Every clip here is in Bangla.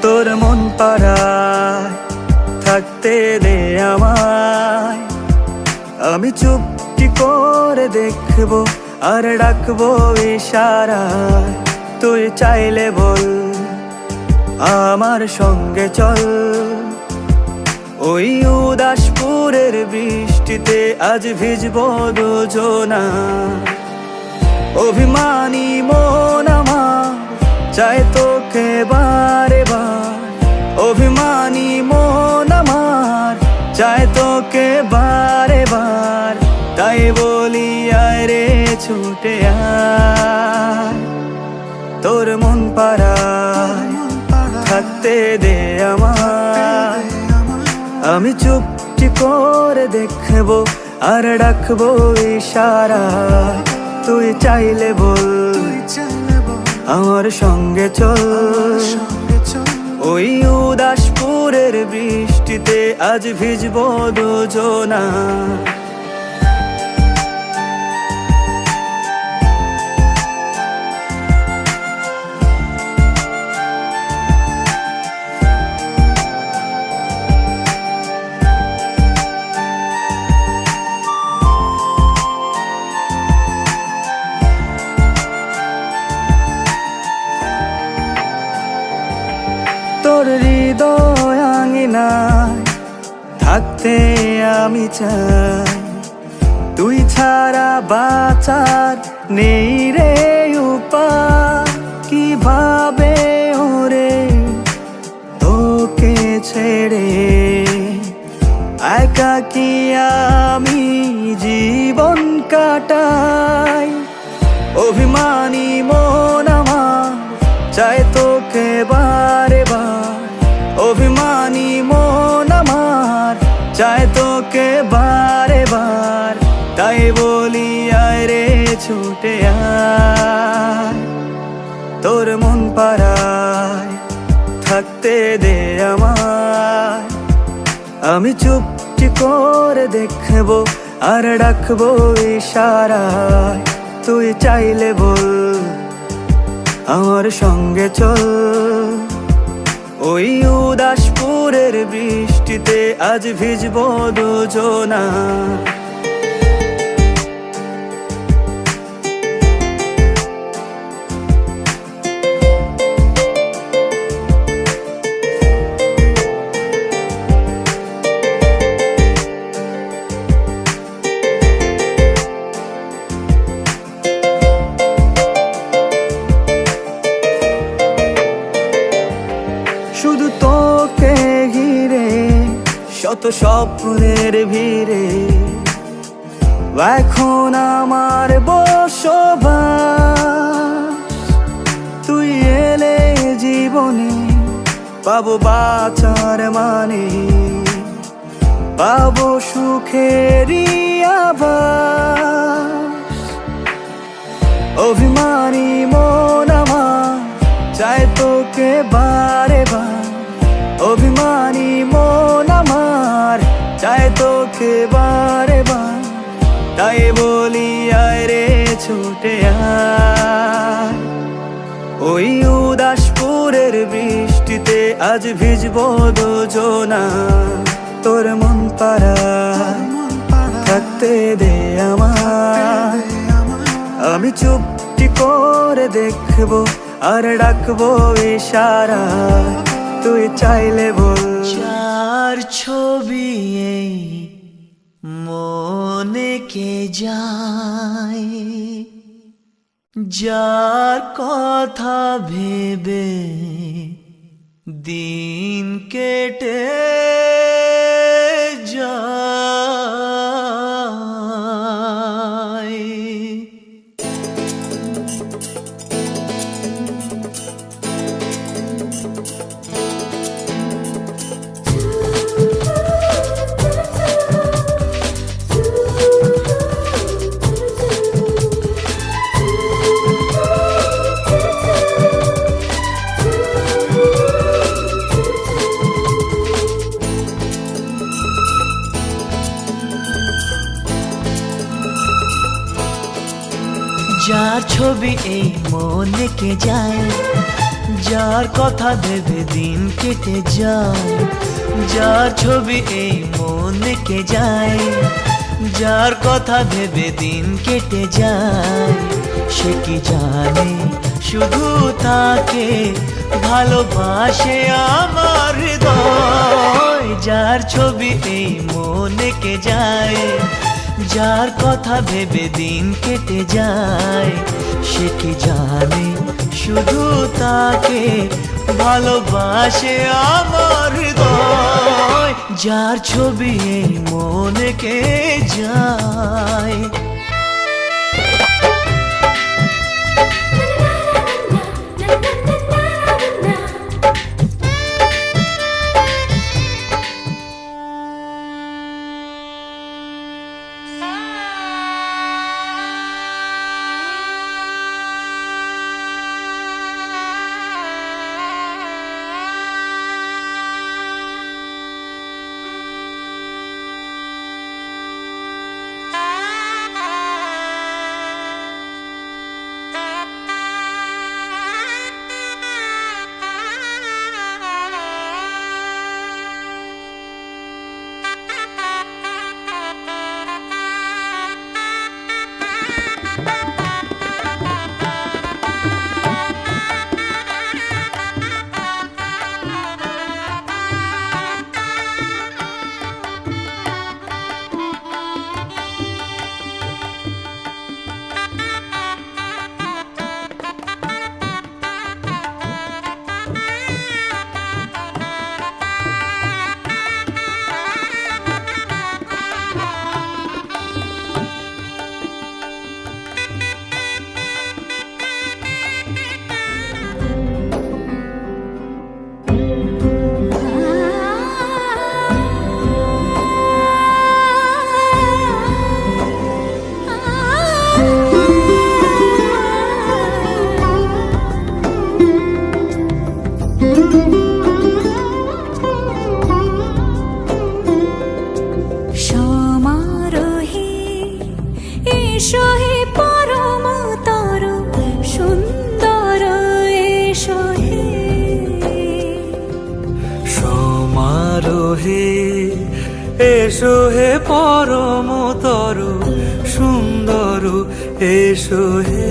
তোর মন পাড়ায় থাকতে দে আমায়, আমি চুপটি করে দেখবো আর ডাকবো ইশারায়। তুই চাইলে বল আমার সঙ্গে চল, ওই উদাসপুরের বৃষ্টিতে আজ ভিজবো দুজনা। অভিমানী মন আমার চাই তোকে বারে বার, অভিমানী মন আমার চাই তোকে বারে বার। তাই বলি আয় রে ছুটে আয়, তোর মন পাড়ায় থাকতে দে আমায়, আমি চুপটি করে দেখবো আর ডাকবো ইশারায়। তুই চাইলে বল আমার সঙ্গে চল, ওই উদাসপুরের বৃষ্টিতে আজ ভিজবো দুজনা। তোর হৃদয় আঙিনায় থাকতে আমি চাই, তুই ছাড়া বাঁচার নেই রে উপায়। কিভাবে ওরে তোকে ছেড়ে একাকী আমি জীবন কাটাই। অভিমানী মন আমার চাই তোকে বারে বার, অভিমানী মন আমার চাই তোকে বারে বার। তাই বলি আয় রে ছুটে আয়, তোর মন পাড়ায় থাকতে দে আমায়, আমি চুপটি করে দেখবো আর ডাকবো ইশারায়। তুই চাইলে বল আমার সঙ্গে চল, ওই উদাসপুরের বৃষ্টিতে আজ ভিজবো দুজনা। শুধু তোকে ঘিরে শত স্বপ্নের ভিড়ে এখন আমার বসবাস। তুই এলে জীবনে পাবো বাঁচার মানে, পাবো সুখেরই আভাস। অভিমানী মন আমার চাই তোকে বারে বার, অভিমানী মন আমার ডাকে বারে বার, তাই বলি আয় রে ছুটে আয়। ওই উদাসপুরের বৃষ্টিতে আজ ভিজবো দুজনা, তোর মন পাড়ায় থাকতে দে আমায়। আমি চুপটি করে দেখবো আর ডাকবো ইশারা, তুই চাইলে বল। যার ছবি এই মনে কে যায়, যার কথা ভেবে দিন কেটে যায়। যার ছবি এই মনে কে যায়, যার কথা ভেবে দিন কেটে যায়। যার ছবি এই মনে কে যায়, যার কথা ভেবে দিন কেটে যায়। সে কি জানে শুধু তাকে ভালোবাসে আমার হৃদয়। যার ছবি এই মনে কে যায়, যার কথা ভেবে দিন কেটে যায়। সে কি জানে শুধু তাকে ভালোবাসে আমার হৃদয়। যার ছবি এই মনে কে যায়। এসো হে পরমতর সুন্দর, এসো হে।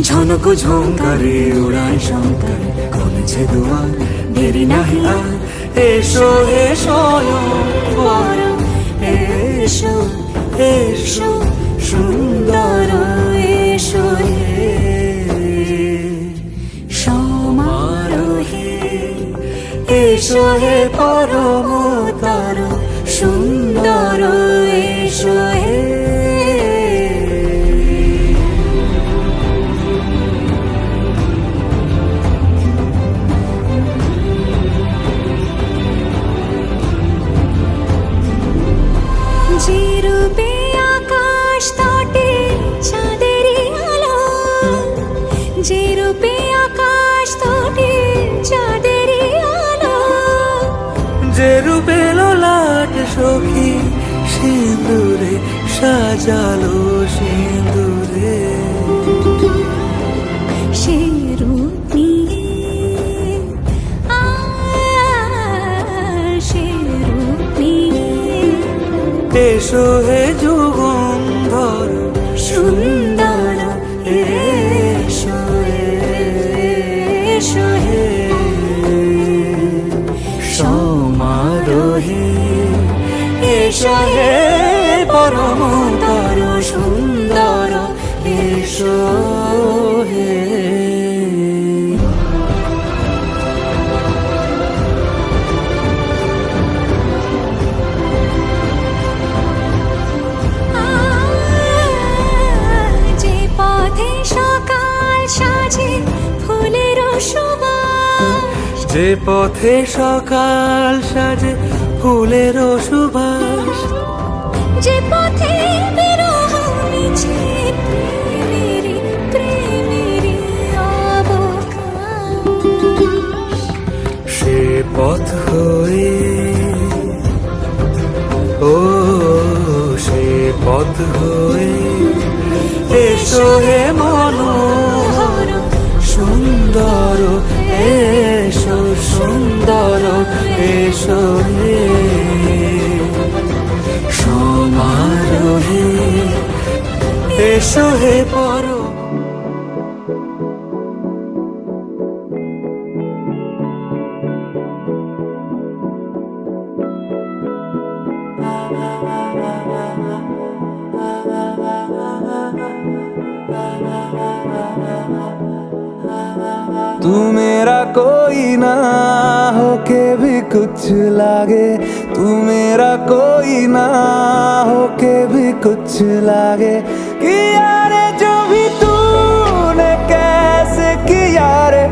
ঝনক ঝঙ্কারে উড়ায় শঙ্কার, কমেছে দুয়ার দেরি নাহি আর। এসো হে স্বয়ং এসো এসো সুন্দর, এসো হে সমারোহে। এসো হে পরমতর সুন্দর, এসো হে। যে রূপে আকাশ তটে চাঁদেরই আলো, যে রূপে আকাশ তটে চাঁদেরই আলো, যে রূপে লোলা ঘাট সখী সিঁদুরে সাজালো সিঁদুরে সে রূপ নিয়ে সে রূপ নিয়ে এসো হে যুগন্ধর সুন্দর এসো এসো হে সমারোহে এসো হে পরমতর সুন্দর এসো হে যে পথে সকাল সাজে ফুলের সুবাস যে পথে সকাল সাজে ফুলের সুবাস যে পথে বিরহ মিছে প্রেমেরই প্রেমেরই অবকাশ সে পথ হয়ে ও সে পথ হয়ে এসো হে মনোহর সুন্দর এসো সুন্দর এসো হে সমারোহে এসো হে পর तू मेरा कोई ना होके भी कुछ लागे तू मेरा कोई ना होके भी कुछ लागे किया रे जो भी तूने कैसे किया रे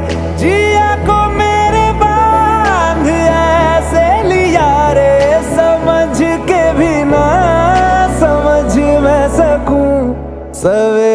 जिया को मेरे बांध ऐसे लिया रे समझ के भी ना समझ मैं सकूं सवे